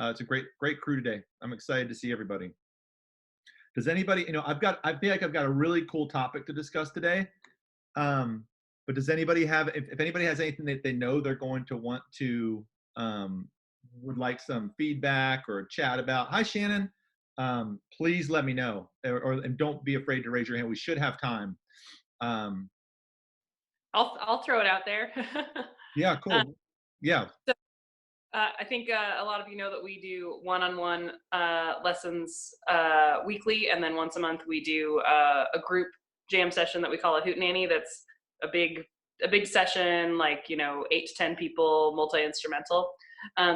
It's a great crew today. I'm excited to see everybody. Does anybody, I feel like I've got a really cool topic to discuss today. Um, but does anybody have, if anybody has anything that they know they're going to want to, um, would like some feedback or chat about, hi Shannon, please let me know, and don't be afraid to raise your hand. We should have time. Um, I'll throw it out there. yeah, uh, cool. Yeah. I think a lot of you know that we do one-on-one lessons weekly, and then once a month we do a group jam session that we call a hoot nanny. That's a big session, like 8 to 10 people, multi-instrumental.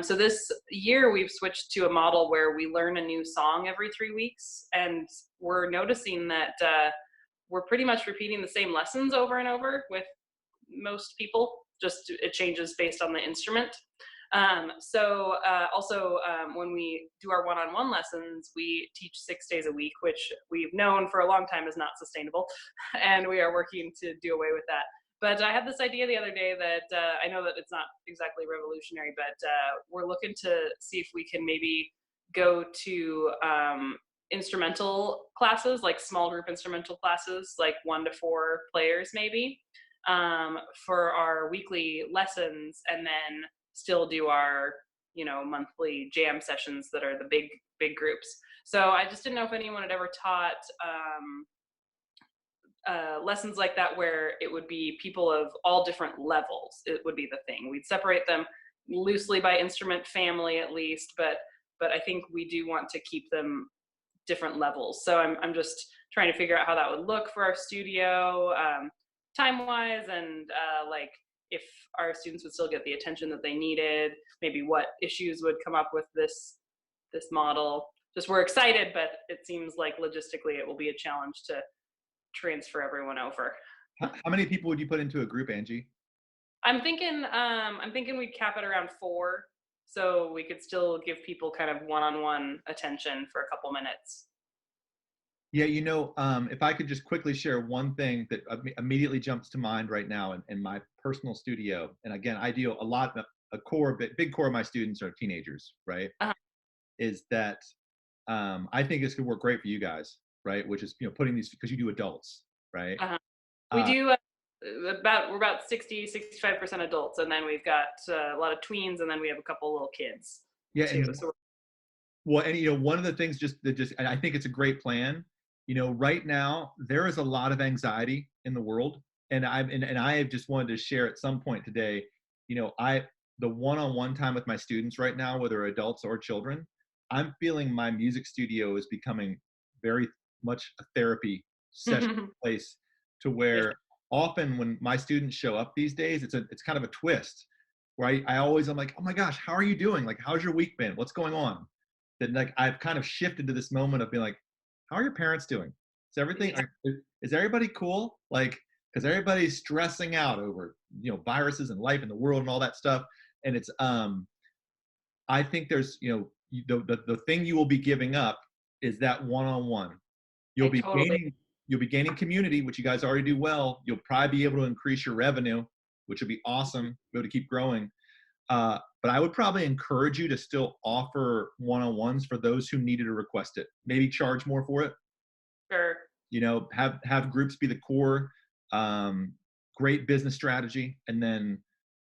So this year we've switched to a model where we learn a new song every 3 weeks, and we're noticing that we're pretty much repeating the same lessons over and over with most people. Just it changes based on the instrument. When we do our one-on-one lessons, we teach 6 days a week, which we've known for a long time is not sustainable, and we are working to do away with that. But I had this idea the other day that I know that it's not exactly revolutionary, but we're looking to see if we can maybe go to instrumental classes, like small group instrumental classes, like 1 to 4 players maybe, for our weekly lessons, and then still do our monthly jam sessions that are the big groups. So I just didn't know if anyone had ever taught lessons like that, where it would be people of all different levels. It would be the thing. We'd separate them loosely by instrument family at least, but I think we do want to keep them different levels. So I'm just trying to figure out how that would look for our studio, time wise, and like if our students would still get the attention that they needed, maybe what issues would come up with this model. Just we're excited, but it seems like logistically it will be a challenge to transfer everyone over. How many people would you put into a group, Angie? I'm thinking we'd cap it around 4, so we could still give people kind of one-on-one attention for a couple minutes. Yeah, if I could just quickly share one thing that immediately jumps to mind right now in my personal studio, and again, I deal a lot, big core of my students are teenagers, right? Uh-huh. Is that I think this could work great for you guys, right? Which is, putting these, because you do adults, right? Uh-huh. We Uh, do we're about 60-65% adults, and then we've got a lot of tweens, and then we have a couple little kids yeah, too. and So well, and one of the things and I think it's a great plan. Right now there is a lot of anxiety in the world, and I have just wanted to share at some point today. I the one-on-one time with my students right now, whether adults or children, I'm feeling my music studio is becoming very much a therapy session we're place, to yes. where often when my students show up these days, it's kind of a twist where I'm like, oh my gosh, how are you doing? Like, how's your week been? What's going on? That, like, I've kind of shifted to this moment of being like, how are your parents doing? Is everything, is everybody cool? Like, because everybody's stressing out over, viruses and life and the world and all that stuff. And it's, I think there's, the thing you will be giving up is that one-on-one. You'll I be totally. gaining, you'll be gaining community, which you guys already do well. You'll probably be able to increase your revenue, which would be awesome. Be able to keep growing. But I would probably encourage you to still offer one-on-ones for those who needed to request it. Maybe charge more for it. Sure. Have groups be the core. Great business strategy, and then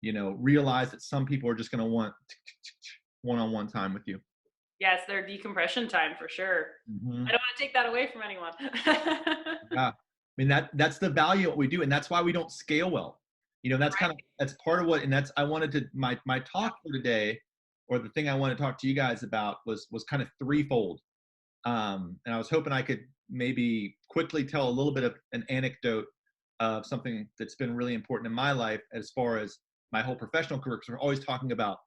realize that some people are just going to want one-on-one time with you. Yes, their decompression time for sure. I Hmm. don't want to take that away from anyone. Yeah, I mean that's the value of what we do, and that's why we don't scale well. That's part of what, and that's I wanted to my talk for today, or the thing I want to talk to you guys about was kind of threefold. And I was hoping I could maybe quickly tell a little bit of an anecdote of something that's been really important in my life as far as my whole professional career. Because we're always talking about,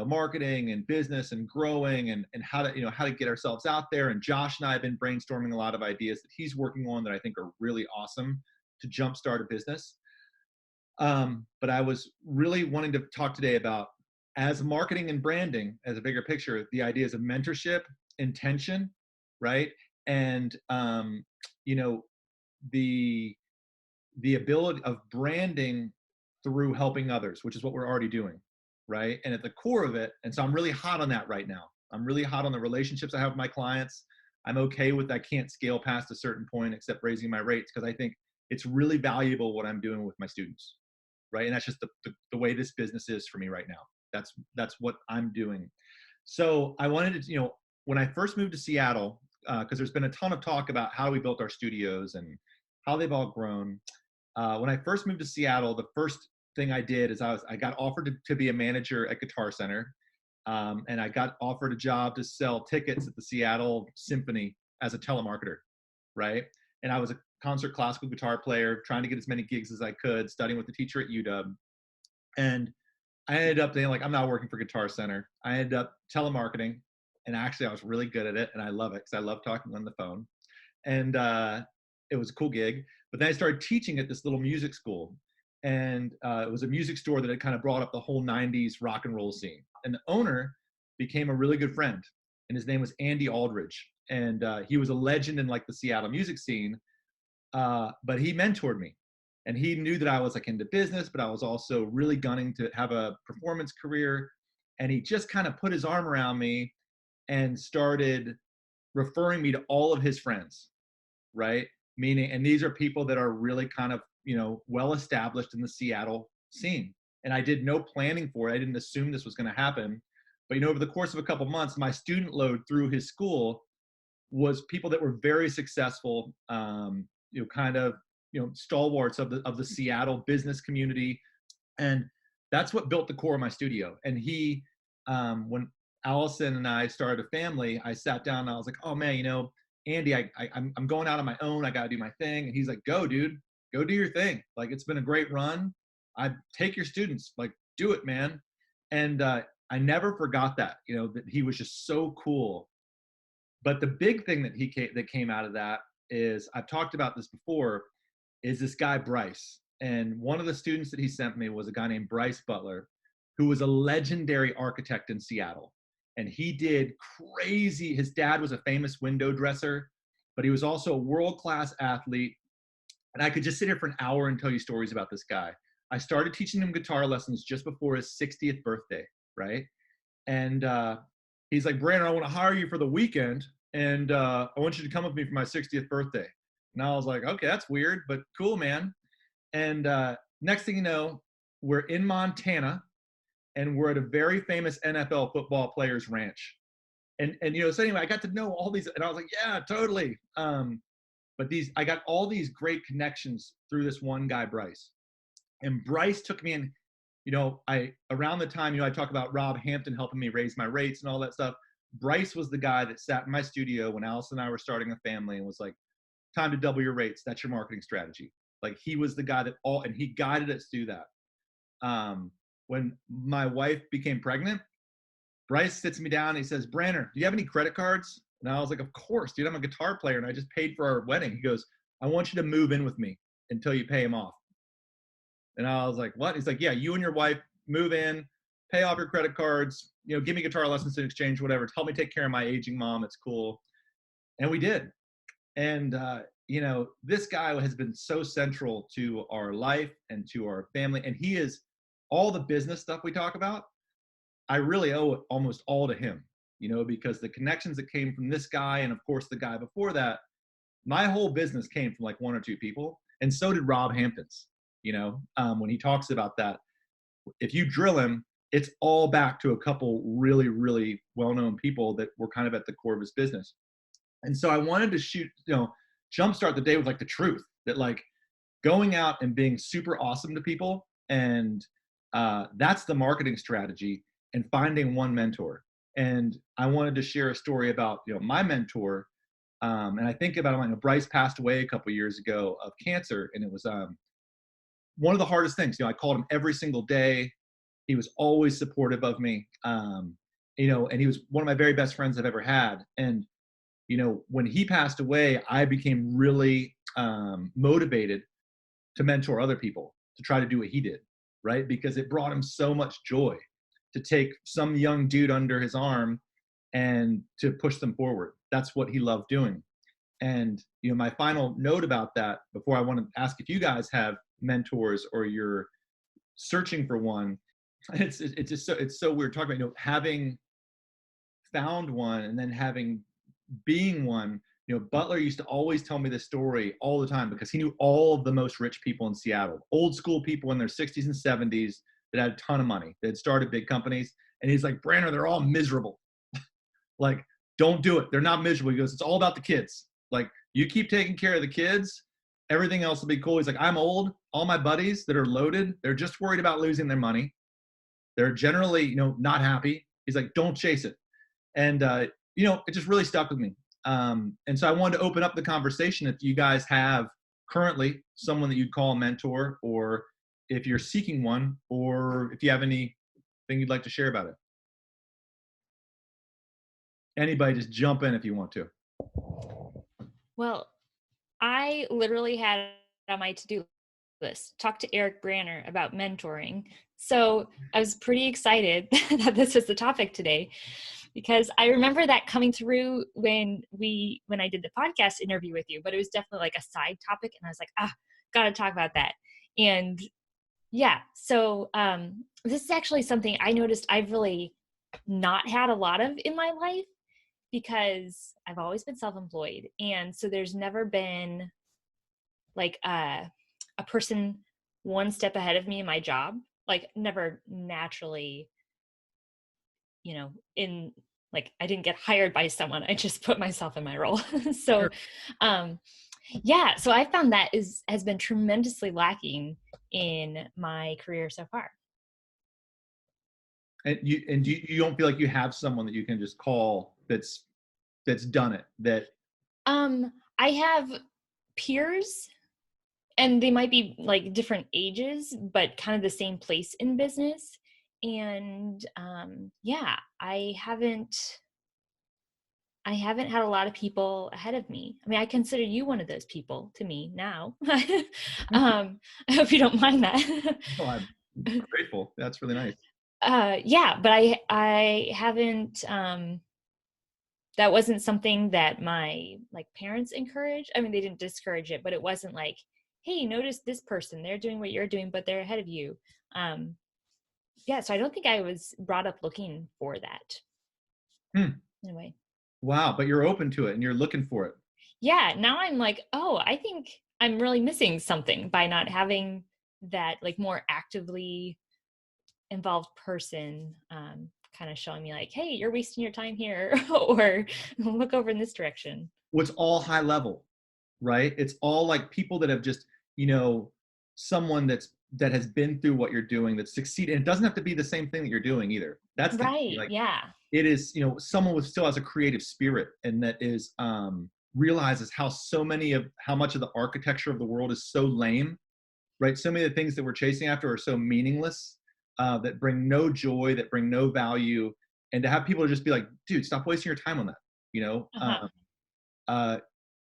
marketing and business and growing, and how to get ourselves out there. And Josh and I have been brainstorming a lot of ideas that he's working on that I think are really awesome to jumpstart a business. But I was really wanting to talk today about, as marketing and branding, as a bigger picture, the ideas of mentorship, intention, right? And you know, the the ability of branding through helping others, which is what we're already doing. right? And at the core of it, and so I'm really hot on that right now. I'm really hot on the relationships I have with my clients. I'm okay with I can't scale past a certain point except raising my rates because I think it's really valuable what I'm doing with my students, right? And that's just the way this business is for me right now. That's what I'm doing. So I wanted to, when I first moved to Seattle, because there's been a ton of talk about how we built our studios and how they've all grown. When I first moved to Seattle, the first thing I did is I got offered to be a manager at Guitar Center, and I got offered a job to sell tickets at the Seattle Symphony as a telemarketer, right? And I was a concert classical guitar player, trying to get as many gigs as I could, studying with the teacher at UW. And I ended up being like, I'm not working for Guitar Center. I ended up telemarketing, and actually I was really good at it, and I love it because I love talking on the phone. And it was a cool gig. But then I started teaching at this little music school, and it was a music store that had kind of brought up the whole '90s rock and roll scene. And the owner became a really good friend, and his name was Andy Aldridge, and he was a legend in like the Seattle music scene. But he mentored me, and he knew that I was like into business, but I was also really gunning to have a performance career. And he just kind of put his arm around me and started referring me to all of his friends, right? Meaning, and these are people that are really kind of, well established in the Seattle scene. And I did no planning for it. I didn't assume this was going to happen. But, over the course of a couple months, my student load through his school was people that were very successful, kind of, stalwarts of the Seattle business community. And that's what built the core of my studio. And when Allison and I started a family, I sat down and I was like, oh man, Andy, I'm going out on my own. I got to do my thing. And he's like, go, dude, go do your thing. Like, it's been a great run. I take your students, like, do it, man. And I never forgot that, that he was just so cool. But the big thing that came out of that is, I've talked about this before, is this guy, Bryce. And one of the students that he sent me was a guy named Bryce Butler, who was a legendary architect in Seattle. And he did crazy. His dad was a famous window dresser, but he was also a world-class athlete. And I could just sit here for an hour and tell you stories about this guy. I started teaching him guitar lessons just before his 60th birthday, right? And he's like, Brandon, I want to hire you for the weekend, and I want you to come with me for my 60th birthday. And I was like, okay, that's weird, but cool, man. And next thing you know, we're in Montana, and we're at a very famous NFL football player's ranch. And so anyway, I got to know all these, and I was like, yeah, totally. But I got all these great connections through this one guy, Bryce. And Bryce took me in, around the time, I talk about Rob Hampton helping me raise my rates and all that stuff. Bryce was the guy that sat in my studio when Alice and I were starting a family and was like, time to double your rates. That's your marketing strategy. Like, he was the guy and he guided us through that. When my wife became pregnant, Bryce sits me down and he says, Brandon, do you have any credit cards? And I was like, of course, dude, I'm a guitar player and I just paid for our wedding. He goes, I want you to move in with me until you pay him off. And I was like, what? He's like, yeah, you and your wife move in, pay off your credit cards, give me guitar lessons in exchange, whatever. Help me take care of my aging mom. It's cool. And we did. And, this guy has been so central to our life and to our family. And he is all the business stuff we talk about. I really owe it almost all to him, because the connections that came from this guy, and of course the guy before that, my whole business came from like one or two people. And so did Rob Hampton's, when he talks about that. If you drill him, it's all back to a couple really, really well-known people that were kind of at the core of his business. And so I wanted to jumpstart the day with like the truth that, like, going out and being super awesome to people. And that's the marketing strategy, and finding one mentor. And I wanted to share a story about, my mentor. And I think about it, Bryce passed away a couple years ago of cancer. And it was one of the hardest things. I called him every single day. He was always supportive of me. And he was one of my very best friends I've ever had. And when he passed away, I became really motivated to mentor other people, to try to do what he did, right? Because it brought him so much joy to take some young dude under his arm and to push them forward. That's what he loved doing. And, my final note about that, before I want to ask if you guys have mentors or you're searching for one, It's just so, it's so weird talking about, having found one and then having being one. Butler used to always tell me this story all the time because he knew all of the most rich people in Seattle, old school people in their 60s and 70s that had a ton of money, that had started big companies. And he's like, Branner, they're all miserable. Like, don't do it. They're not miserable. He goes, it's all about the kids. Like, you keep taking care of the kids, everything else will be cool. He's like, I'm old. All my buddies that are loaded, they're just worried about losing their money. They're generally, not happy. He's like, don't chase it. And, it just really stuck with me. And so I wanted to open up the conversation. If you guys have currently someone that you'd call a mentor, or if you're seeking one, or if you have anything you'd like to share about it. Anybody just jump in if you want to. Well, I literally had on my to-do list, talk to Eric Branner about mentoring. So I was pretty excited that this was the topic today, because I remember that coming through when I did the podcast interview with you, but it was definitely like a side topic. And I was like, gotta talk about that. And yeah, so this is actually something I noticed I've really not had a lot of in my life, because I've always been self-employed. And so there's never been like a person one step ahead of me in my job, like never naturally, in like, I didn't get hired by someone. I just put myself in my role. So, yeah, so I found that has been tremendously lacking in my career so far. And you don't feel like you have someone that you can just call that's done it, that I have peers, and they might be like different ages, but kind of the same place in business. And yeah, I haven't had a lot of people ahead of me. I mean, I consider you one of those people to me now. I hope you don't mind that. oh, I'm grateful. That's really nice. Yeah, but I haven't, that wasn't something that my like parents encouraged. I mean, they didn't discourage it, but it wasn't like, hey, notice this person, they're doing what you're doing, but they're ahead of you. Yeah, so I don't think I was brought up looking for that. Anyway. Wow, but you're open to it and you're looking for it. Yeah, now I'm like, I think I'm really missing something by not having that like more actively involved person kind of showing me like, hey, you're wasting your time here, or look over in this direction. What's all high level, right? It's all like people that have just, someone that has been through what you're doing, that succeeded. And it doesn't have to be the same thing that you're doing either. That's the right. key. Like, yeah. It is, someone with still has a creative spirit, and that is realizes how much of the architecture of the world is so lame, right? So many of the things that we're chasing after are so meaningless, that bring no joy, that bring no value. And to have people just be like, dude, stop wasting your time on that,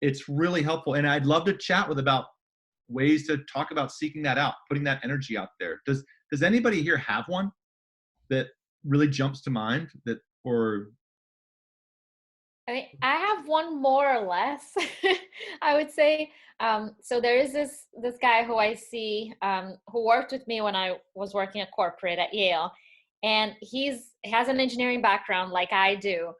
it's really helpful. And I'd love to chat with about ways to talk about seeking that out, putting that energy out there. Does anybody here have one that really jumps to mind, that, or I mean, I have one more or less, I would say. So there is this guy who I see, who worked with me when I was working at corporate at Yale, and he has an engineering background like I do.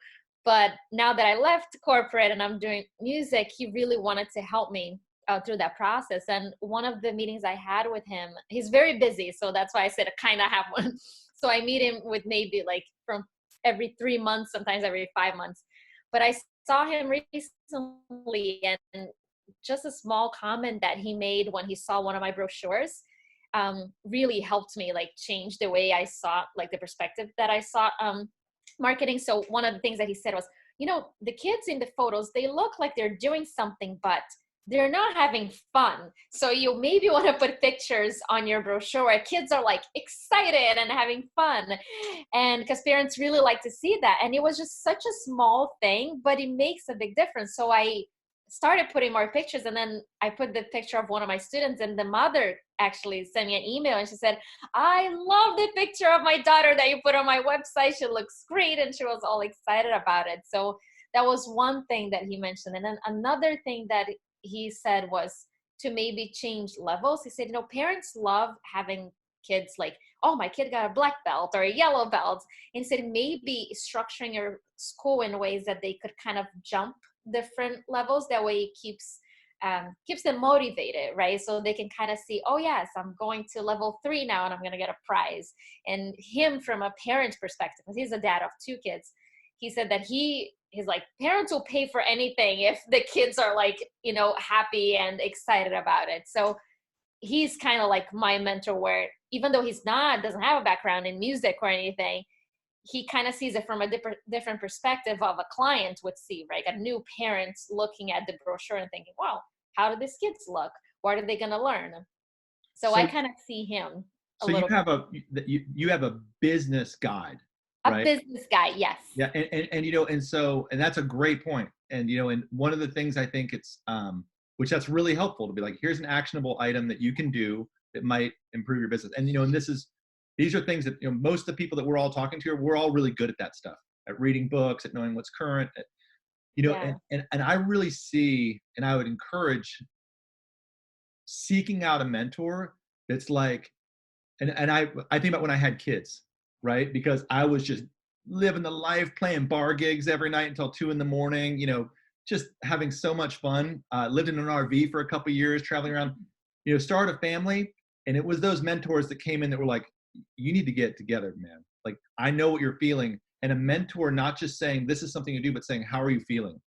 But now that I left corporate and I'm doing music, he really wanted to help me through that process. And one of the meetings I had with him, he's very busy, so that's why I said I kind of have one. So I meet him with maybe like from every 3 months, sometimes every 5 months. But I saw him recently, and just a small comment that he made when he saw one of my brochures really helped me like change the way I saw, like the perspective that I saw marketing. So one of the things that he said was, the kids in the photos, they look like they're doing something, but they're not having fun. So you maybe want to put pictures on your brochure where kids are like excited and having fun. And because parents really like to see that. And it was just such a small thing, but it makes a big difference. So I started putting more pictures, and then I put the picture of one of my students, and the mother actually sent me an email, and she said, I love the picture of my daughter that you put on my website. She looks great. And she was all excited about it. So that was one thing that he mentioned. And then another thing that he said was to maybe change levels. He said, parents love having kids like, oh, my kid got a black belt or a yellow belt. Instead, maybe structuring your school in ways that they could kind of jump different levels. That way it keeps them motivated, right? So they can kind of see, oh yes, I'm going to level 3 now and I'm going to get a prize. And him, from a parent perspective, because he's a dad of 2 kids, he said that he's like, parents will pay for anything if the kids are like, happy and excited about it. So he's kind of like my mentor, where even though doesn't have a background in music or anything, he kind of sees it from a different perspective of a client would see, right? A new parent looking at the brochure and thinking, wow, how do these kids look? What are they going to learn? So I kind of see him a so little you have a business guide, a right? business guy, yes. Yeah, and that's a great point. And and one of the things I think it's which that's really helpful to be like, here's an actionable item that you can do that might improve your business. And and these are things that most of the people that we're all talking to, we're all really good at that stuff, at reading books, at knowing what's current, and I really see, and I would encourage seeking out a mentor that's like, and I think about when I had kids, right? Because I was just living the life, playing bar gigs every night until 2 a.m, just having so much fun. Lived in an RV for a couple of years, traveling around, started a family. And it was those mentors that came in that were like, you need to get together, man. Like, I know what you're feeling. And a mentor, not just saying, this is something to do, but saying, how are you feeling?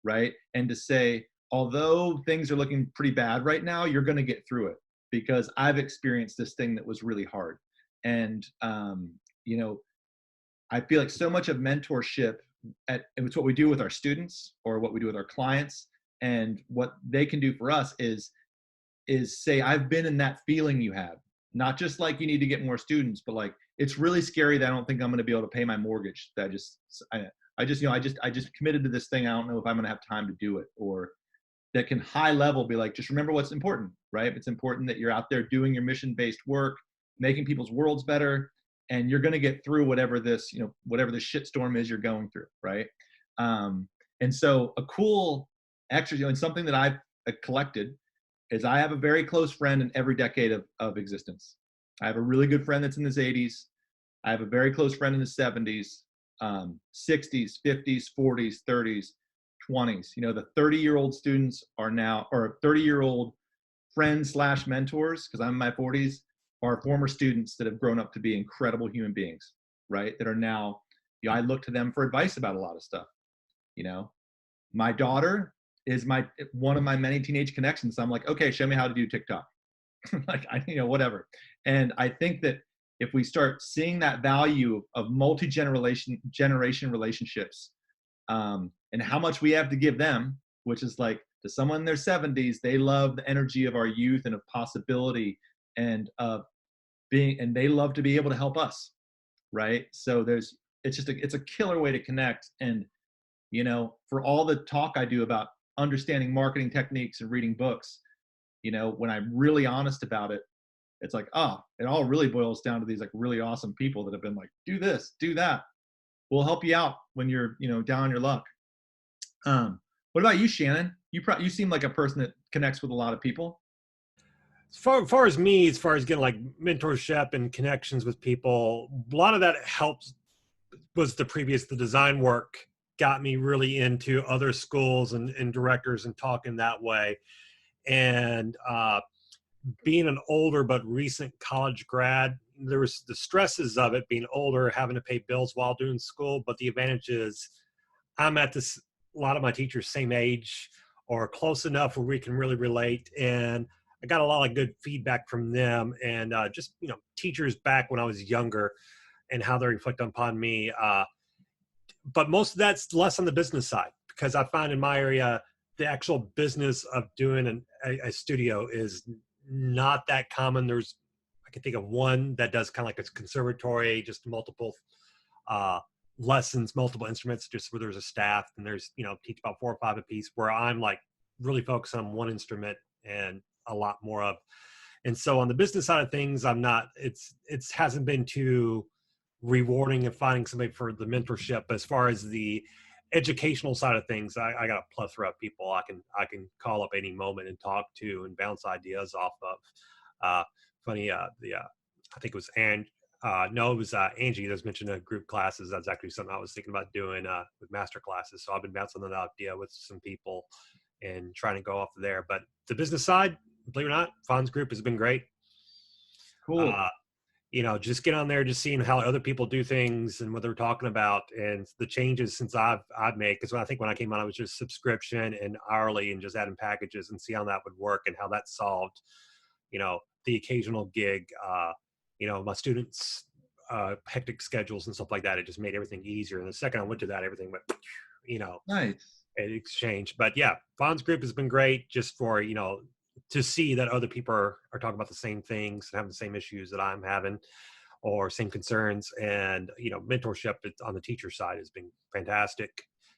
Right. And to say, although things are looking pretty bad right now, you're going to get through it, because I've experienced this thing that was really hard. And, I feel like so much of mentorship, it's what we do with our students or what we do with our clients, and what they can do for us is say, I've been in that feeling you have, not just like you need to get more students, but like, it's really scary that I don't think I'm going to be able to pay my mortgage. That I just committed to this thing. I don't know if I'm going to have time to do it. Or that can high level be like, just remember what's important, right? It's important that you're out there doing your mission-based work, making people's worlds better, and you're going to get through whatever this shitstorm is you're going through, right? And so a cool exercise, and something that I've collected, is I have a very close friend in every decade of existence. I have a really good friend that's in his 80s. I have a very close friend in his 70s, 60s, 50s, 40s, 30s, 20s. The 30-year-old students are now, or 30-year-old friends / mentors, because I'm in my 40s, are former students that have grown up to be incredible human beings, right? That are now, I look to them for advice about a lot of stuff. My daughter is one of my many teenage connections. So I'm like, okay, show me how to do TikTok. Like, whatever. And I think that if we start seeing that value of multi-generation relationships, and how much we have to give them, which is like, to someone in their 70s, they love the energy of our youth and of possibility and of being, and they love to be able to help us, right? So it's a killer way to connect. And for all the talk I do about understanding marketing techniques and reading books, when I'm really honest about it, it's like, it all really boils down to these like really awesome people that have been like, do this, do that. We'll help you out when you're, down on your luck. What about you, Shannon? You seem like a person that connects with a lot of people. As far as me, as far as getting like mentorship and connections with people, a lot of that helps was the design work got me really into other schools and directors and talking that way. And being an older but recent college grad, there was the stresses of it, being older, having to pay bills while doing school. But the advantage is I'm at a lot of my teachers same age or close enough where we can really relate. And I got a lot of good feedback from them, and just, teachers back when I was younger and how they reflect upon me. But most of that's less on the business side, because I find in my area, the actual business of doing a studio is not that common. I can think of one that does kind of like a conservatory, just multiple lessons, multiple instruments, just where there's a staff and there's, teach about 4 or 5 a piece, where I'm like really focused on one instrument and a lot more of. And so on the business side of things, it hasn't been too rewarding and finding somebody for the mentorship. But as far as the educational side of things, I got a plethora of people I can call up any moment and talk to and bounce ideas off of. Funny, the I think it was Angie that was mentioned group classes. That's actually something I was thinking about doing with master classes. So I've been bouncing that idea with some people and trying to go off there. But the business side, believe it or not, Fons group has been great. Cool. Just get on there, just seeing how other people do things and what they're talking about and the changes since I've made. Because when I came on, I was just subscription and hourly and just adding packages and see how that would work and how that solved, the occasional gig, my students' hectic schedules and stuff like that. It just made everything easier. And the second I went to that, everything went, Nice. it exchanged. But yeah, Fons group has been great just for, to see that other people are talking about the same things and having the same issues that I'm having or same concerns. And, mentorship on the teacher side has been fantastic.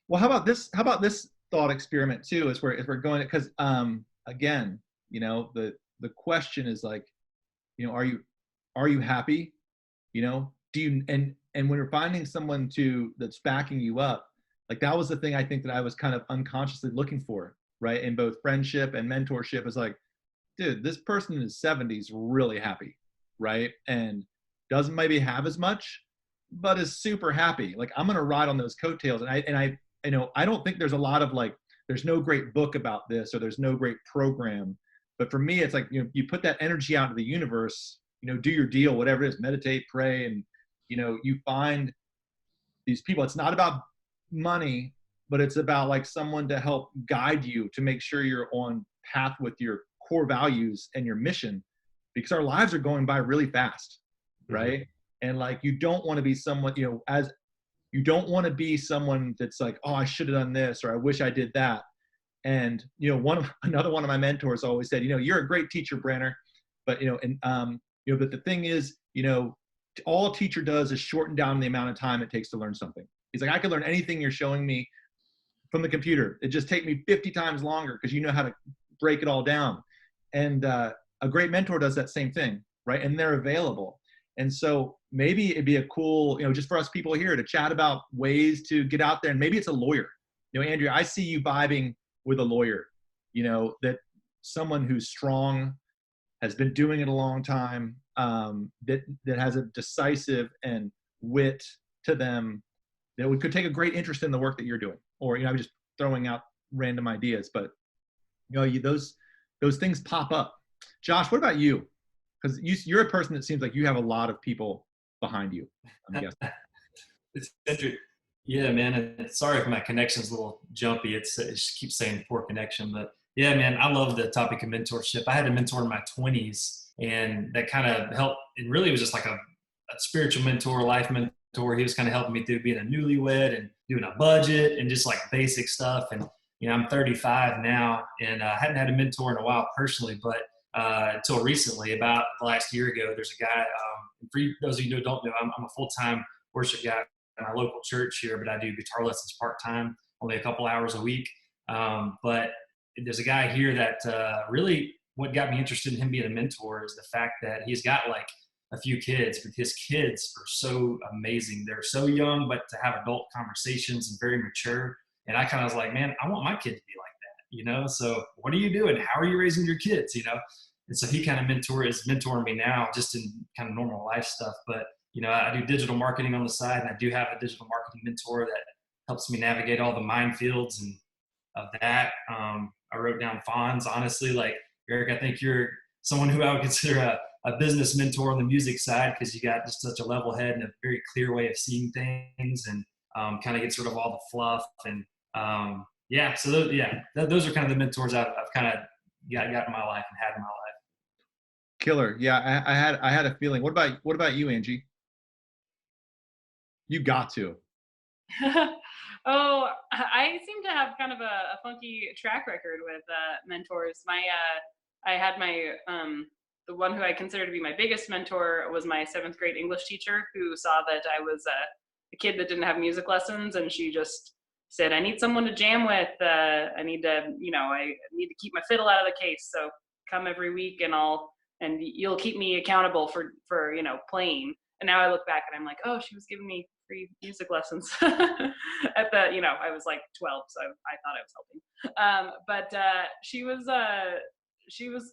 Well, how about this thought experiment too, as we're going, because again, the question is like, are you happy? Do you, and when you're finding someone that's backing you up, like that was the thing I think that I was kind of unconsciously looking for, right? In both friendship and mentorship, is like, dude, this person in his 70s really happy, right? And doesn't maybe have as much, but is super happy. Like, I'm gonna ride on those coattails. And I don't think there's a lot of like, there's no great book about this or there's no great program. But for me, it's like, you put that energy out into the universe, do your deal, whatever it is, meditate, pray, and you find these people. It's not about money, but it's about like someone to help guide you to make sure you're on path with your core values and your mission, because our lives are going by really fast, right? Mm-hmm. And like, you don't want to be someone, you don't want to be someone that's like, oh, I should have done this, or I wish I did that. And another one of my mentors always said, you're a great teacher, Branner, but but the thing is, all a teacher does is shorten down the amount of time it takes to learn something. He's like, I could learn anything you're showing me from the computer. It just take me 50 times longer because you know how to break it all down. And a great mentor does that same thing, right? And they're available. And so maybe it'd be a cool, just for us people here to chat about ways to get out there. And maybe it's a lawyer. Andrea, I see you vibing with a lawyer, that someone who's strong, has been doing it a long time, that has a decisive and wit to them, that we could take a great interest in the work that you're doing. Or, I'm just throwing out random ideas, but those things pop up. Josh, what about you? Because you're a person that seems like you have a lot of people behind you, I'm guessing. It's interesting. Yeah, man. Sorry if my connection's a little jumpy. It keeps saying poor connection, but yeah, man, I love the topic of mentorship. I had a mentor in my 20s, and that kind of helped. It really was just like a spiritual mentor, life mentor. He was kind of helping me through being a newlywed and doing a budget and just like basic stuff. And I'm 35 now, and I hadn't had a mentor in a while personally, but until recently, about the last year ago, there's a guy. For those of you who don't know, I'm a full-time worship guy in our local church here, but I do guitar lessons part-time, only a couple hours a week. But there's a guy here that really, what got me interested in him being a mentor is the fact that he's got like a few kids, but his kids are so amazing. They're so young, but to have adult conversations and very mature. And I kind of was like, man, I want my kid to be like that, So what are you doing? How are you raising your kids, And so he kind of is mentoring me now, just in kind of normal life stuff. But I do digital marketing on the side, and I do have a digital marketing mentor that helps me navigate all the minefields and of that. I wrote down Fons. Honestly, like Eric, I think you're someone who I would consider a business mentor on the music side, because you got just such a level head and a very clear way of seeing things, and kind of gets rid of all the fluff. And those are kind of the mentors I've kind of got in my life and had in my life. Killer. Yeah, I had a feeling. What about you, Angie? You got to. Oh, I seem to have kind of a funky track record with mentors. I had my the one who I consider to be my biggest mentor was my 7th grade English teacher, who saw that I was a kid that didn't have music lessons, and she just said, "I need someone to jam with. I need to keep my fiddle out of the case. So come every week, and you'll keep me accountable for playing." And now I look back and I'm like, oh, she was giving me free music lessons at the, I was like 12, so I thought I was helping. But she was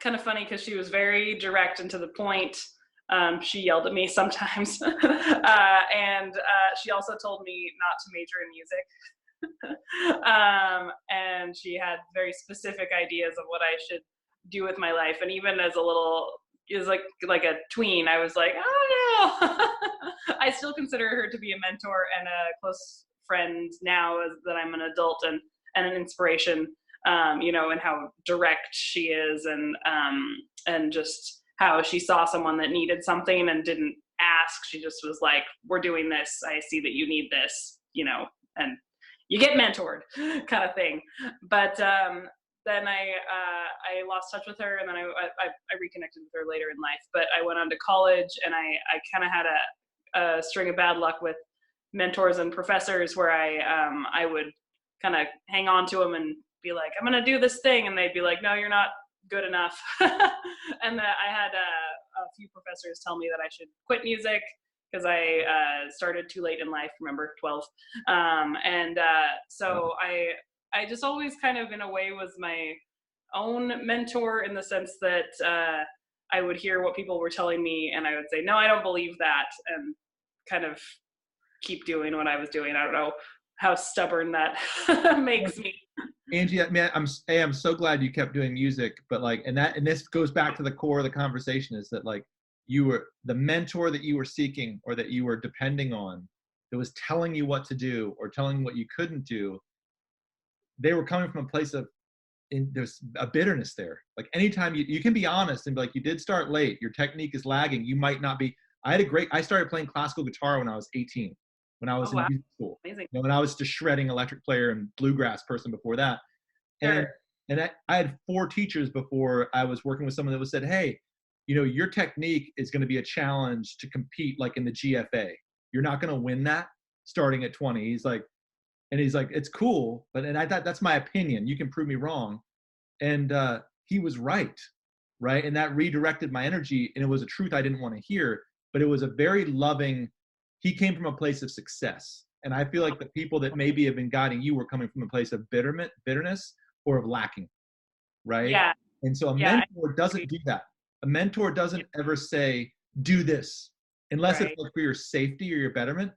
kind of funny because she was very direct and to the point. She yelled at me sometimes. And she also told me not to major in music. And she had very specific ideas of what I should do with my life. And even as like a tween, I was like, oh no. I still consider her to be a mentor and a close friend now that I'm an adult and an inspiration, and how direct she is, and just how she saw someone that needed something and didn't ask. She just was like, we're doing this. I see that you need this, and you get mentored kind of thing. But then I lost touch with her, and then I reconnected with her later in life. But I went on to college, and I kind of had a string of bad luck with mentors and professors where I would kind of hang on to them and be like, I'm going to do this thing. And they'd be like, no, you're not good enough. And I had a few professors tell me that I should quit music because I started too late in life, remember, 12. So I just always kind of in a way was my own mentor in the sense that I would hear what people were telling me and I would say, no, I don't believe that, and kind of keep doing what I was doing. I don't know how stubborn that makes me. Angie, man, I'm so glad you kept doing music, but and this goes back to the core of the conversation, is that you were the mentor that you were seeking or that you were depending on, that was telling you what to do or telling you what you couldn't do. They were coming from a place of, there's a bitterness there. Like anytime you can be honest and be like, you did start late, your technique is lagging, you might not be. I started playing classical guitar when I was 18, when I was in music school. Amazing. When I was just shredding electric player and bluegrass person before that. And I had 4 teachers before I was working with someone that said, hey, your technique is going to be a challenge to compete in the GFA. You're not going to win that starting at 20. He's like, it's cool, but I thought, that's my opinion. You can prove me wrong. And he was right. And that redirected my energy, and it was a truth I didn't want to hear, but it was a very loving. He came from a place of success, and I feel like the people that maybe have been guiding you were coming from a place of bitterness or of lacking, right? Yeah. And so a mentor doesn't do that. A mentor doesn't ever say, do this, unless it's for your safety or your betterment.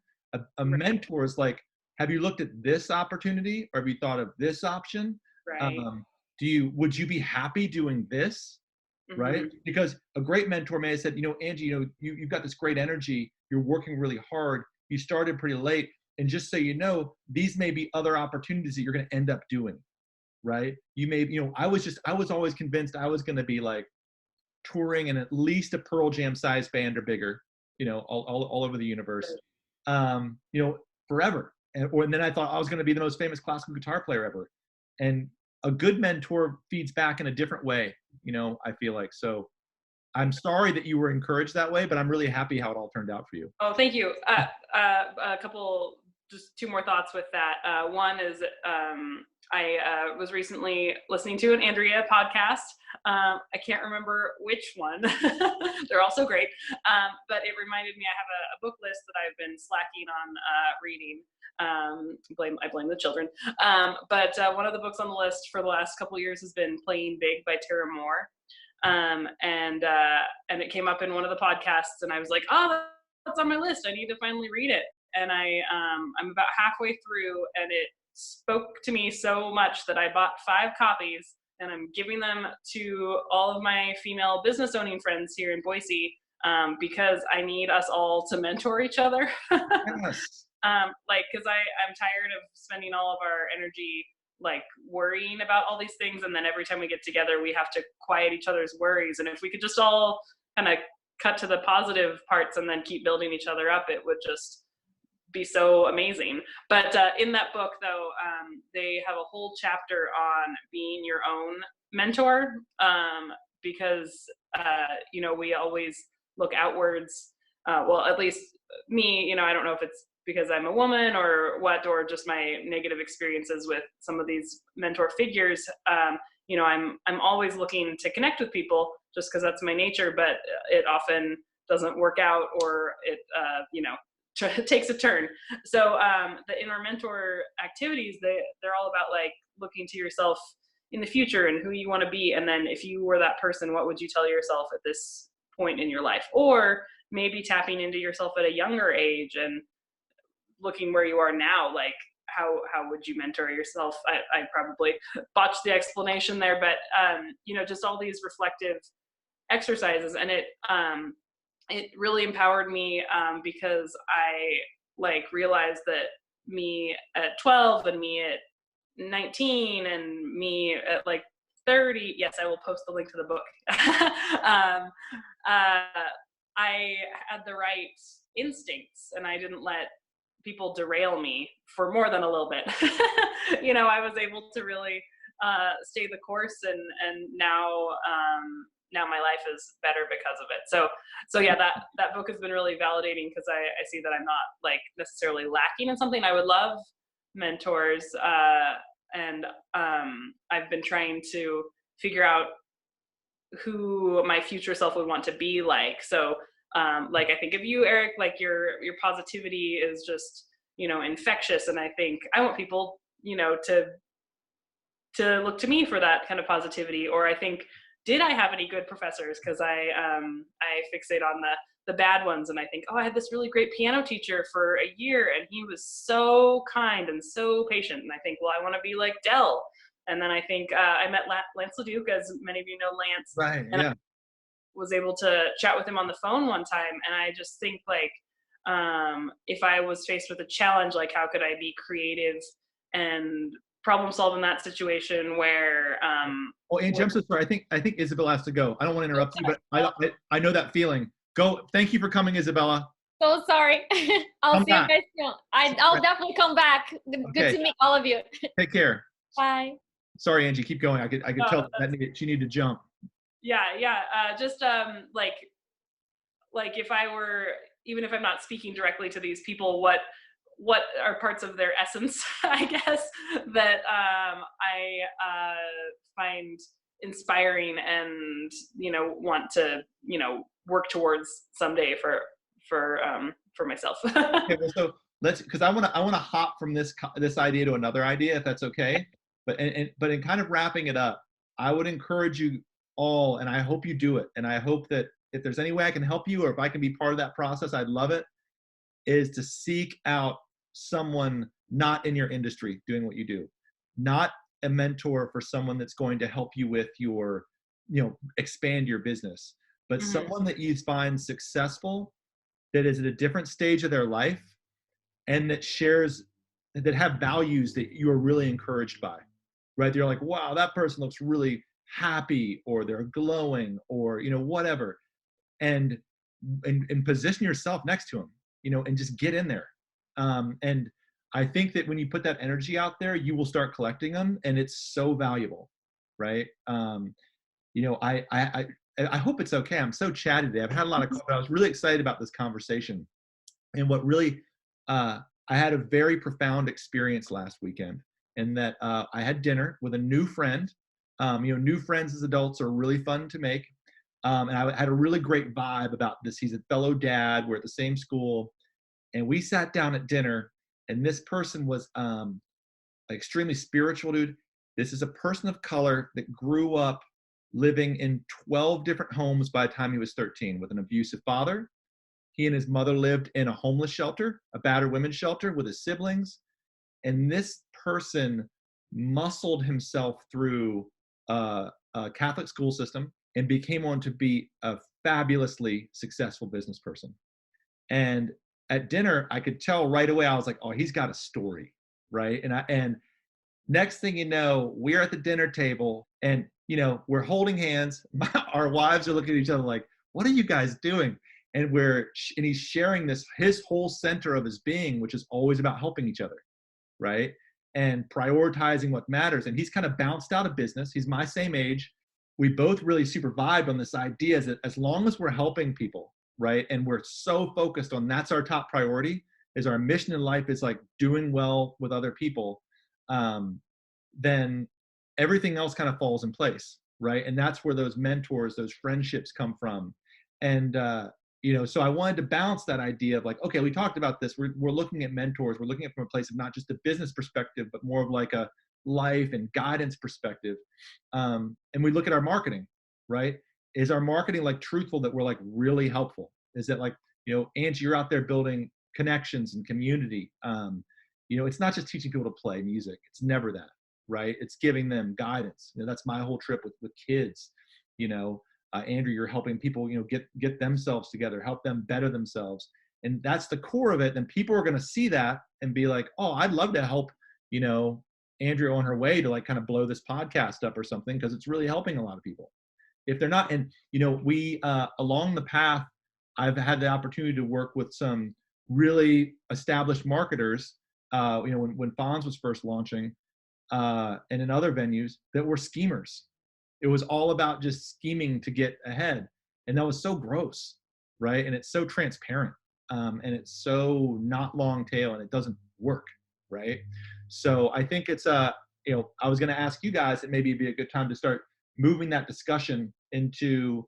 A mentor is like, have you looked at this opportunity, or have you thought of this option? Right. Would you be happy doing this? Mm-hmm. Right? Because a great mentor may have said, Angie, you've got this great energy. You're working really hard. You started pretty late. And just so you know, these may be other opportunities that you're going to end up doing. Right? You may, I was always convinced I was going to be touring in at least a Pearl Jam size band or bigger, all over the universe, forever. And then I thought I was going to be the most famous classical guitar player ever. And a good mentor feeds back in a different way, I feel like. So I'm sorry that you were encouraged that way, but I'm really happy how it all turned out for you. Oh, thank you. Just 2 more thoughts with that. One is I was recently listening to an Andrea podcast. I can't remember which one. They're all so great. But it reminded me, I have a book list that I've been slacking on reading. I blame the children. But one of the books on the list for the last couple of years has been Playing Big by Tara Moore. And it came up in one of the podcasts, and I was like, oh, that's on my list. I need to finally read it. And I'm about halfway through, and it spoke to me so much that I bought 5 copies, and I'm giving them to all of my female business owning friends here in Boise, because I need us all to mentor each other. Yes. Because I'm tired of spending all of our energy worrying about all these things, and then every time we get together we have to quiet each other's worries. And if we could just all kind of cut to the positive parts and then keep building each other up, it would just be so amazing. But in that book, though, they have a whole chapter on being your own mentor, because we always look outwards. Well, at least me, I don't know if it's because I'm a woman or what, or just my negative experiences with some of these mentor figures. I'm always looking to connect with people just because that's my nature, but it often doesn't work out, or it takes a turn. So the inner mentor activities, they're all about looking to yourself in the future and who you want to be. And then if you were that person, what would you tell yourself at this point in your life? Or maybe tapping into yourself at a younger age and looking where you are now, like how would you mentor yourself? I probably botched the explanation there, but just all these reflective exercises, and it really empowered me because I realized that me at 12 and me at 19 and me at 30, yes, I will post the link to the book. I had the right instincts and I didn't let people derail me for more than a little bit. I was able to really stay the course, and now my life is better because of it. So yeah, that book has been really validating because I see that I'm not necessarily lacking in something. I would love mentors, and I've been trying to figure out who my future self would want to be like. So I think of you, Eric, your positivity is just, infectious. And I think I want people, to look to me for that kind of positivity. Or I think, did I have any good professors? Because I fixate on the bad ones, and I think, I had this really great piano teacher for a year, and he was so kind and so patient. And I think, well, I want to be like Dell. And then I think I met Lance LeDuc, as many of you know Lance. Right. And Yeah. I was able to chat with him on the phone one time, and I just think if I was faced with a challenge, how could I be creative and problem solve in that situation where Well, Angie, I'm so sorry. I think Isabella has to go. I don't want to interrupt you, but I know that feeling. Go. Thank you for coming, Isabella. So sorry. I'll Come see back. you guys soon. I'll definitely come back. Good Okay. to meet all of you. Take care. Bye. Sorry, Angie. Keep going. I could tell that she needed to jump. Yeah. Just if I were, even if I'm not speaking directly to these people, what are parts of their essence, I guess, that I find inspiring and want to work towards someday for myself. Okay, well, so because I want to hop from this idea to another idea, if that's okay. But in kind of wrapping it up, I would encourage you all, and I hope you do it. And I hope that if there's any way I can help you, or if I can be part of that process, I'd love it, is to seek out someone not in your industry doing what you do, not a mentor for someone that's going to help you with your, expand your business, but someone that you find successful, that is at a different stage of their life, and that have values that you are really encouraged by, right? You're like, wow, that person looks really happy, or they're glowing, or, whatever. And position yourself next to them, and just get in there. And I think that when you put that energy out there, you will start collecting them, and it's so valuable, right? I hope it's okay. I'm so chatty today. I've had a lot of calls, but I was really excited about this conversation. And what really, I had a very profound experience last weekend, in that I had dinner with a new friend. New friends as adults are really fun to make. And I had a really great vibe about this. He's a fellow dad. We're at the same school. And we sat down at dinner, and this person was extremely spiritual, dude. This is a person of color that grew up living in 12 different homes by the time he was 13, with an abusive father. He and his mother lived in a homeless shelter, a battered women's shelter, with his siblings. And this person muscled himself through a Catholic school system and became on to be a fabulously successful business person. And at dinner, I could tell right away, I was like, oh, he's got a story, right? And next thing you know, we're at the dinner table, and we're holding hands. Our wives are looking at each other like, what are you guys doing? And he's sharing his whole center of his being, which is always about helping each other, right? And prioritizing what matters. And he's kind of bounced out of business. He's my same age. We both really super vibed on this idea that as long as we're helping people, right, and we're so focused on that's our top priority, is our mission in life is doing well with other people, then everything else kind of falls in place, right? And that's where those mentors, those friendships come from. And so I wanted to balance that idea of okay, we talked about this. We're looking at mentors. We're looking at it from a place of not just a business perspective, but more of life and guidance perspective. And we look at our marketing, right? Is our marketing like truthful, that we're like really helpful? Is it like, Angie, you're out there building connections and community. It's not just teaching people to play music. It's never that, right? It's giving them guidance. That's my whole trip with kids. Andrew, you're helping people, get themselves together, help them better themselves. And that's the core of it. Then people are going to see that and be like, oh, I'd love to help, Andrea on her way to like kind of blow this podcast up or something, because it's really helping a lot of people. If they're not, and we along the path, I've had the opportunity to work with some really established marketers. When Fons was first launching, and in other venues, that were schemers. It was all about just scheming to get ahead, and that was so gross, right? And it's so transparent, and it's so not long tail, and it doesn't work, right? So I think it's I was going to ask you guys that maybe it'd be a good time to start moving that discussion into,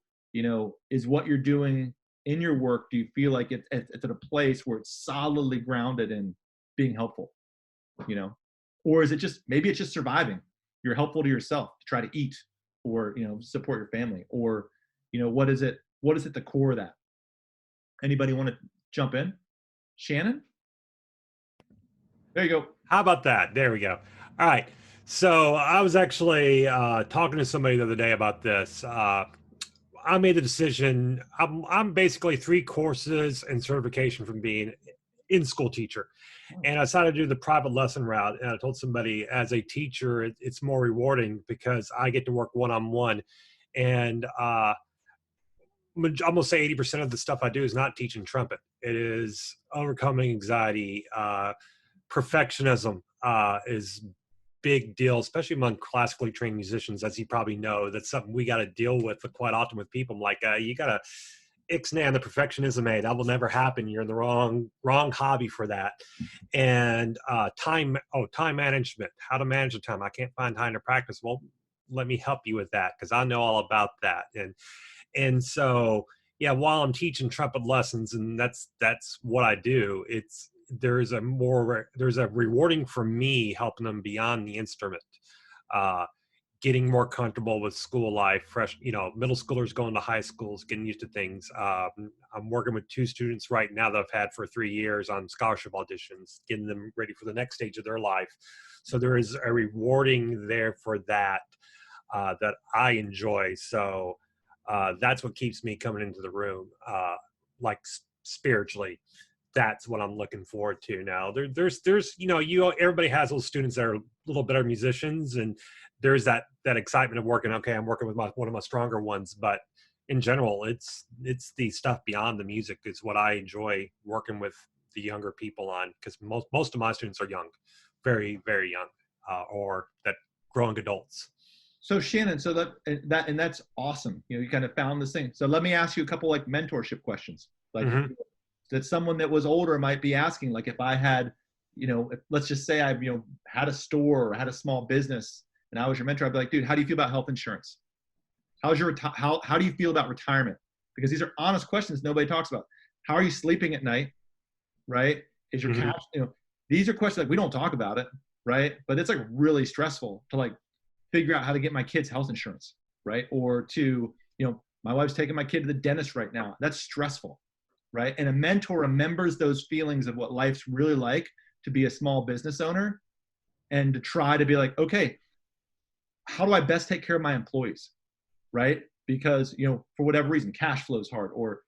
is what you're doing in your work, do you feel like it's at a place where it's solidly grounded in being helpful, or is it just, maybe it's just surviving? You're helpful to yourself to try to eat, or support your family, or what is it the core of that? Anybody want to jump in? Shannon, there you go. How about that? There we go. All right. So I was actually talking to somebody the other day about this. I made the decision. I'm basically 3 courses and certification from being in-school teacher. And I decided to do the private lesson route. And I told somebody, as a teacher, it's more rewarding because I get to work one-on-one. And I'm going to say 80% of the stuff I do is not teaching trumpet. It is overcoming anxiety. Perfectionism is big deal, especially among classically trained musicians, as you probably know. That's something we got to deal with quite often with people. I'm like, you got to ixnay on the perfectionism, that will never happen. You're in the wrong hobby for that. And time management, how to manage the time. I can't find time to practice. Well, let me help you with that, because I know all about that. And so, yeah, while I'm teaching trumpet lessons, and that's what I do, there's a rewarding for me helping them beyond the instrument, getting more comfortable with school life, fresh, middle schoolers going to high schools, getting used to things. I'm working with 2 students right now that I've had for 3 years on scholarship auditions, getting them ready for the next stage of their life. So there is a rewarding there for that, that I enjoy. So that's what keeps me coming into the room, like spiritually. That's what I'm looking forward to now. There's everybody has those students that are a little better musicians, and there's that excitement of working. Okay, I'm working with one of my stronger ones, but in general, it's the stuff beyond the music is what I enjoy working with the younger people on, because most of my students are young, very, very young, or that growing adults. So Shannon, so that's awesome. You kind of found this thing. So let me ask you a couple like mentorship questions, like. Mm-hmm. That someone that was older might be asking, like, if I had, let's just say I've, had a store or had a small business and I was your mentor, I'd be like, dude, how do you feel about health insurance? How do you feel about retirement? Because these are honest questions nobody talks about. How are you sleeping at night? Right? Is your cash, these are questions like we don't talk about it, right? But it's like really stressful to like figure out how to get my kids health insurance, right? Or to, my wife's taking my kid to the dentist right now. That's stressful. Right? And a mentor remembers those feelings of what life's really like to be a small business owner, and to try to be like, okay, how do I best take care of my employees? Right? Because, for whatever reason, cash flow's hard, or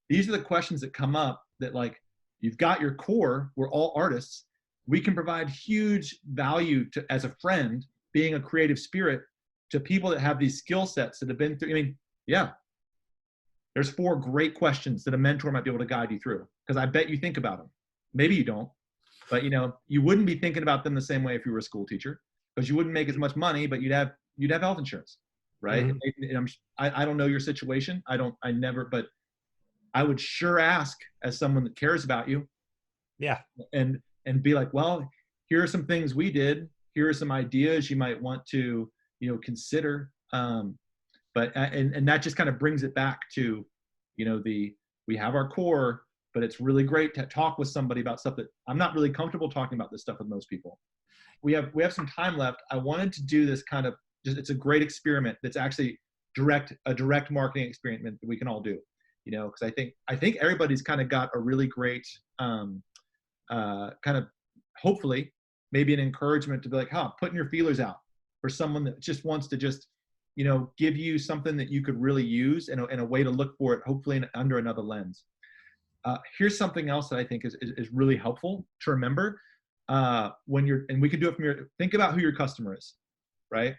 these are the questions that come up that, like, you've got your core, we're all artists. We can provide huge value to, as a friend, being a creative spirit, to people that have these skill sets that have been through, there's 4 great questions that a mentor might be able to guide you through, because I bet you think about them. Maybe you don't, but you wouldn't be thinking about them the same way if you were a school teacher, because you wouldn't make as much money, but you'd have health insurance, right? Mm-hmm. And I don't know your situation. But I would sure ask, as someone that cares about you. Yeah. And be like, well, here are some things we did. Here are some ideas you might want to, consider. But and that just kind of brings it back to, we have our core, but it's really great to talk with somebody about stuff that I'm not really comfortable talking about this stuff with most people. We have some time left. I wanted to do this kind of, it's a great experiment that's actually a direct marketing experiment that we can all do, because I think everybody's kind of got a really great kind of, hopefully maybe an encouragement to be like, putting your feelers out for someone that just wants to just, give you something that you could really use and a way to look for it, hopefully under another lens. Here's something else that I think is really helpful to remember when you're, and we can do it from think about who your customer is, right?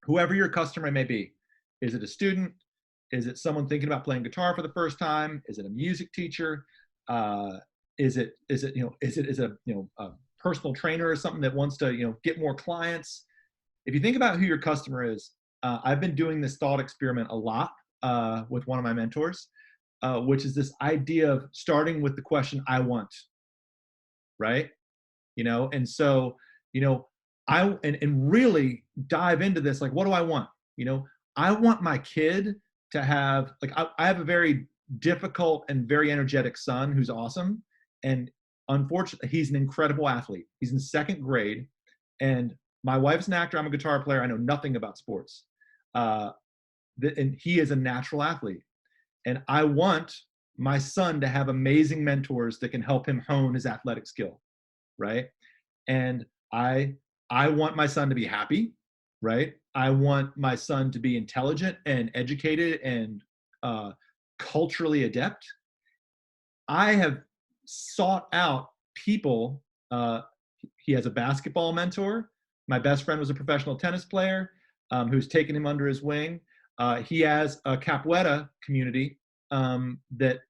Whoever your customer may be. Is it a student? Is it someone thinking about playing guitar for the first time? Is it a music teacher? Is it a personal trainer or something that wants to, get more clients? If you think about who your customer is, I've been doing this thought experiment a lot with one of my mentors, which is this idea of starting with the question, I want, right? And so, and really dive into this, like, what do I want? I want my kid to have, like, I have a very difficult and very energetic son who's awesome. And unfortunately, he's an incredible athlete. He's in second grade. And my wife's an actor. I'm a guitar player. I know nothing about sports. And he is a natural athlete. And I want my son to have amazing mentors that can help him hone his athletic skill, right? And I want my son to be happy, right? I want my son to be intelligent and educated and culturally adept. I have sought out people. He has a basketball mentor. My best friend was a professional tennis player who's taken him under his wing. He has a capoeira community that,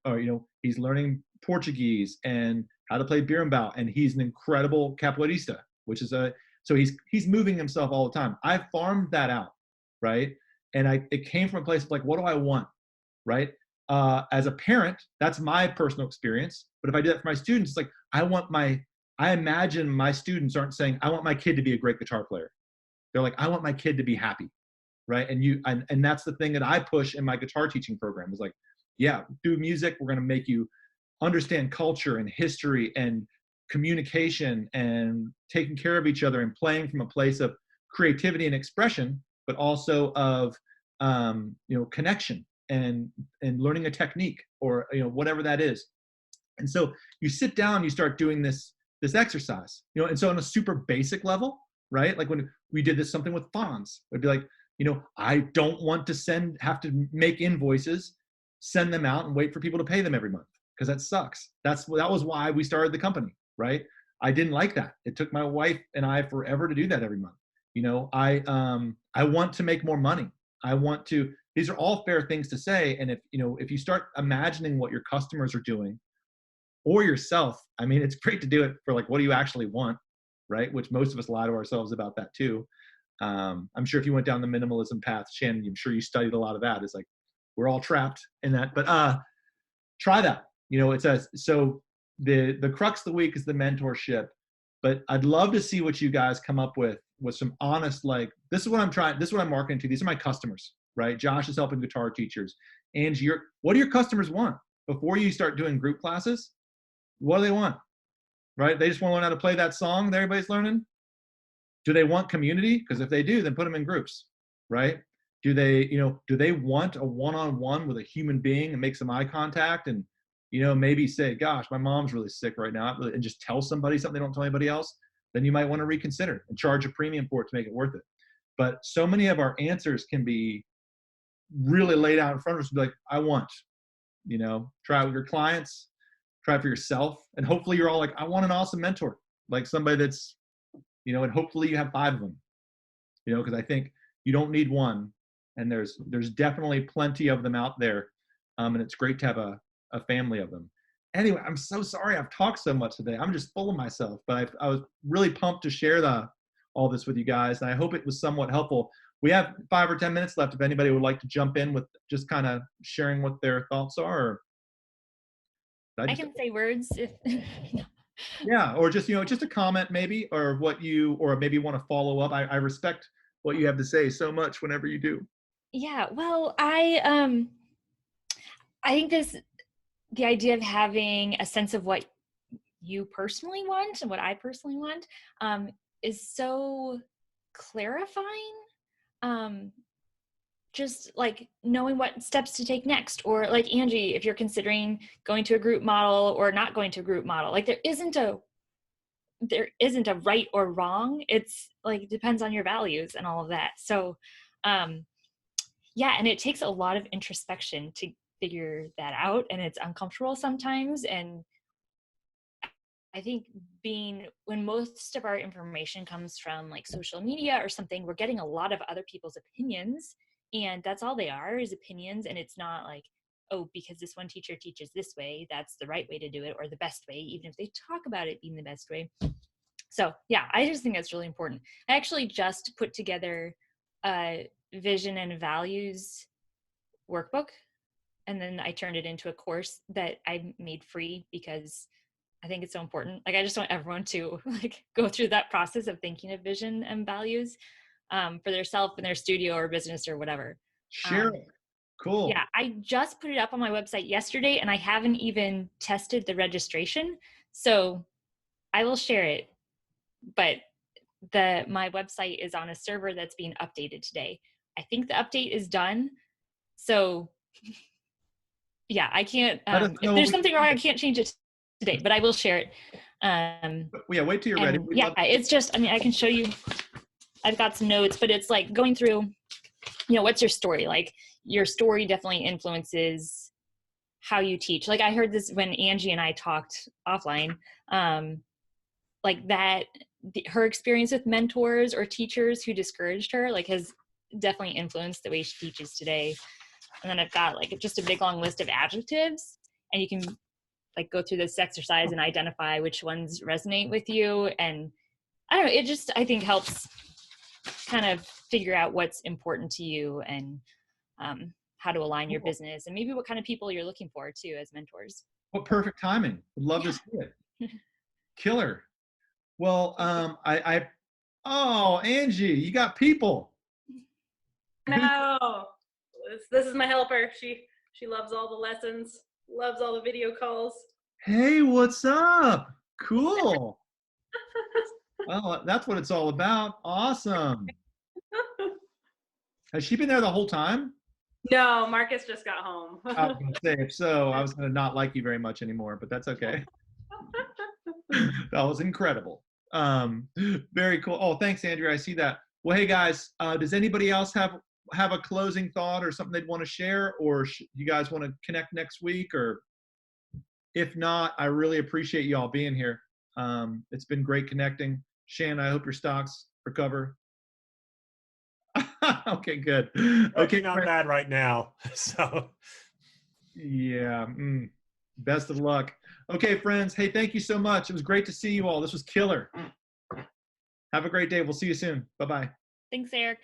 he's learning Portuguese and how to play berimbau, and he's an incredible capoeirista, which is so he's moving himself all the time. I farmed that out, right? And it came from a place of like, what do I want, right? As a parent, that's my personal experience. But if I do that for my students, it's like, I imagine my students aren't saying, I want my kid to be a great guitar player. They're like, I want my kid to be happy, right? And that's the thing that I push in my guitar teaching program is like, yeah, do music. We're going to make you understand culture and history and communication and taking care of each other and playing from a place of creativity and expression, but also of connection and learning a technique or whatever that is. And so you sit down, you start doing this exercise, and so on a super basic level, right? Like when we did something with Fons, it'd be like, I don't want to have to make invoices, send them out and wait for people to pay them every month, because that sucks. That was why we started the company, right? I didn't like that. It took my wife and I forever to do that every month. I want to make more money. These are all fair things to say. And if you start imagining what your customers are doing or yourself, I mean, it's great to do it for like, what do you actually want, right? Which most of us lie to ourselves about that too. I'm sure if you went down the minimalism path, Shannon, I'm sure you studied a lot of that. It's like, we're all trapped in that, but try that. So the crux of the week is the mentorship, but I'd love to see what you guys come up with some honest, like, this is what I'm marketing to. These are my customers, right? Josh is helping guitar teachers. Angie, what do your customers want? Before you start doing group classes, what do they want, right? They just want to learn how to play that song that everybody's learning. Do they want community? Because if they do, then put them in groups, right? Do they want a one-on-one with a human being and make some eye contact and, maybe say, gosh, my mom's really sick right now, and just tell somebody something they don't tell anybody else? Then you might want to reconsider and charge a premium for it to make it worth it. But so many of our answers can be really laid out in front of us and be like, I want, try it with your clients, try it for yourself. And hopefully you're all like, I want an awesome mentor, like somebody that's, and hopefully you have 5 of them, because I think you don't need one. And there's definitely plenty of them out there. And it's great to have a family of them. Anyway, I'm so sorry I've talked so much today. I'm just full of myself, but I was really pumped to share all this with you guys. And I hope it was somewhat helpful. We have 5 or 10 minutes left if anybody would like to jump in with just kind of sharing what their thoughts are. Or I can say words if yeah, or just just a comment maybe, or or maybe want to follow up. I respect what you have to say so much whenever you do. Yeah, well, I think the idea of having a sense of what you personally want and what I personally want is so clarifying. Just like knowing what steps to take next, or like Angie, if you're considering going to a group model or not going to a group model, like there isn't a right or wrong. It's like, it depends on your values and all of that. So yeah, and it takes a lot of introspection to figure that out, and it's uncomfortable sometimes. And I think when most of our information comes from like social media or something, we're getting a lot of other people's opinions, and that's all they are, is opinions. And it's not like, oh, because this one teacher teaches this way, that's the right way to do it, or the best way, even if they talk about it being the best way. So yeah, I just think that's really important. I actually just put together a vision and values workbook, and then I turned it into a course that I made free because I think it's so important. Like, I just want everyone to like go through that process of thinking of vision and values for their self and their studio or business or whatever. Share it. Cool. Yeah, I just put it up on my website yesterday, and I haven't even tested the registration. So I will share it, but my website is on a server that's being updated today. I think the update is done. So yeah, I can't, if there's something wrong, I can't change it today, but I will share it. Yeah, wait till you're ready. Yeah, it's just, I mean, I can show you, I've got some notes, but it's like going through, you know, what's your story? Like, your story definitely influences how you teach. Like, I heard this when Angie and I talked offline, like that her experience with mentors or teachers who discouraged her, like, has definitely influenced the way she teaches today. And then I've got like just a big long list of adjectives, and you can like go through this exercise and identify which ones resonate with you. And I don't know, it just, I think, helps kind of figure out what's important to you, and how to align your business, and maybe what kind of people you're looking for too as mentors. What perfect timing. Would love to see it. Killer. Well, oh, Angie, you got people. No, this is my helper. She loves all the lessons, loves all the video calls. Hey, what's up? Cool. Well, that's what it's all about. Awesome. Has she been there the whole time? No, Marcus just got home. I was going to say, if so, I was going to not like you very much anymore, but that's okay. That was incredible. Very cool. Oh, thanks, Andrew. I see that. Well, hey guys, does anybody else have a closing thought or something they'd want to share, or you guys want to connect next week? Or if not, I really appreciate you all being here. It's been great connecting. Shan, I hope your stocks recover. Okay, good. Okay, not bad right now. So yeah, best of luck. Okay, friends. Hey, thank you so much. It was great to see you all. This was killer. Have a great day. We'll see you soon. Bye-bye. Thanks, Eric.